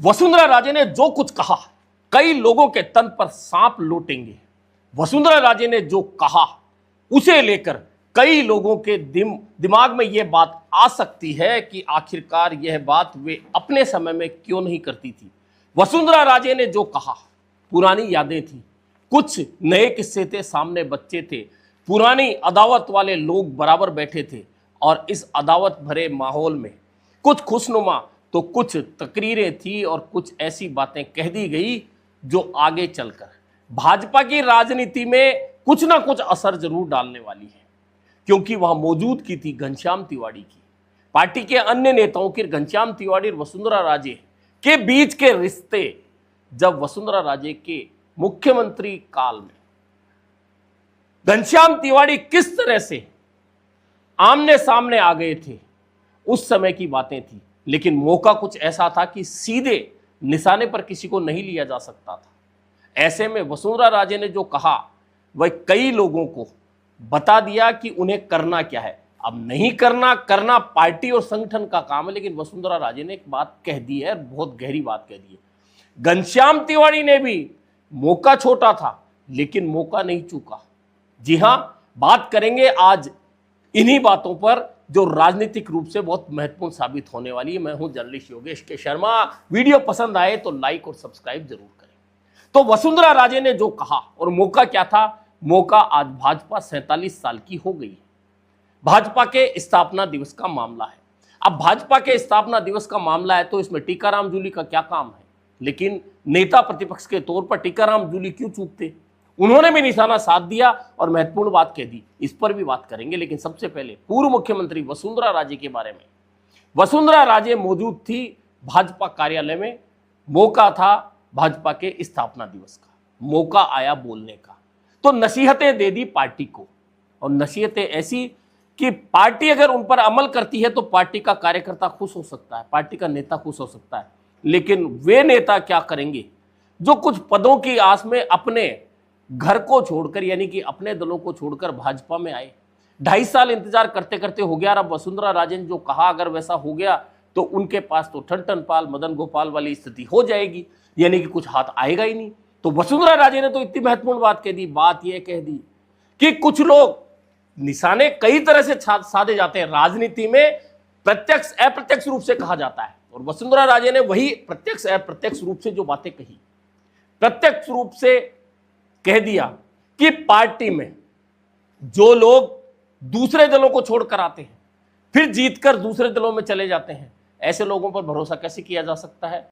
वसुंधरा राजे ने जो कुछ कहा, कई लोगों के तन पर सांप लौटेंगे। वसुंधरा राजे ने जो कहा उसे लेकर कई लोगों के दिमाग में यह बात आ सकती है कि आखिरकार यह बात वे अपने समय में क्यों नहीं करती थी। वसुंधरा राजे ने जो कहा, पुरानी यादें थी, कुछ नए किस्से थे, सामने बच्चे थे, पुरानी अदावत वाले लोग बराबर बैठे थे और इस अदावत भरे माहौल में कुछ खुशनुमा तो कुछ तकरीरें थी और कुछ ऐसी बातें कह दी गई जो आगे चलकर भाजपा की राजनीति में कुछ ना कुछ असर जरूर डालने वाली है, क्योंकि वहां मौजूद की थी घनश्याम तिवारी की, पार्टी के अन्य नेताओं की। घनश्याम तिवारी और वसुंधरा राजे के बीच के रिश्ते जब वसुंधरा राजे के मुख्यमंत्री काल में घनश्याम तिवारी किस तरह से आमने सामने आ गए थे, उस समय की बातें थी। लेकिन मौका कुछ ऐसा था कि सीधे निशाने पर किसी को नहीं लिया जा सकता था। ऐसे में वसुंधरा राजे ने जो कहा वह कई लोगों को बता दिया कि उन्हें करना क्या है। अब नहीं करना पार्टी और संगठन का काम है, लेकिन वसुंधरा राजे ने एक बात कह दी है, बहुत गहरी बात कह दी है। घनश्याम तिवारी ने भी मौका छोटा था लेकिन मौका नहीं चूका। जी हां, बात करेंगे आज इन्हीं बातों पर जो राजनीतिक रूप से बहुत महत्वपूर्ण साबित होने वाली है। मैं हूं जर्नलिस्ट योगेश के शर्मा। वीडियो पसंद आए तो लाइक और सब्सक्राइब जरूर करें। तो वसुंधरा राजे ने जो कहा, और मौका क्या था, मौका आज भाजपा 47 साल की हो गई है। भाजपा के स्थापना दिवस का मामला है। अब भाजपा के स्थापना दिवस का मामला है तो इसमें टीकाराम जूली का क्या काम है। लेकिन नेता प्रतिपक्ष के तौर पर टीकाराम जूली क्यों चूकते, उन्होंने भी निशाना साध दिया और महत्वपूर्ण बात कह दी, इस पर भी बात करेंगे। लेकिन सबसे पहले पूर्व मुख्यमंत्री वसुंधरा राजे के बारे में। वसुंधरा राजे मौजूद थी भाजपा कार्यालय में। मौका था भाजपा के स्थापना दिवस का, मौका आया बोलने का, तो नसीहतें दे दी पार्टी को। और नसीहतें ऐसी कि पार्टी अगर उन पर अमल करती है तो पार्टी का कार्यकर्ता खुश हो सकता है, पार्टी का नेता खुश हो सकता है। लेकिन वे नेता क्या करेंगे जो कुछ पदों की आस में अपने घर को छोड़कर, यानी कि अपने दलों को छोड़कर भाजपा में आए। 2.5 साल इंतजार करते करते हो गया। अब वसुंधरा राजे ने जो कहा अगर वैसा हो गया तो उनके पास तो ठन पाल मदन गोपाल वाली स्थिति हो जाएगी, यानी कि कुछ हाथ आएगा ही नहीं। तो वसुंधरा राजे ने तो इतनी महत्वपूर्ण बात कह दी, बात यह कह दी कि कुछ लोग, निशाने कई तरह से साधे जाते हैं राजनीति में, प्रत्यक्ष अप्रत्यक्ष रूप से कहा जाता है। और वसुंधरा राजे ने वही प्रत्यक्ष अप्रत्यक्ष रूप से जो बातें कही, प्रत्यक्ष रूप से कह दिया कि पार्टी में जो लोग दूसरे दलों को छोड़कर आते हैं फिर जीतकर दूसरे दलों में चले जाते हैं, ऐसे लोगों पर भरोसा कैसे किया जा सकता है।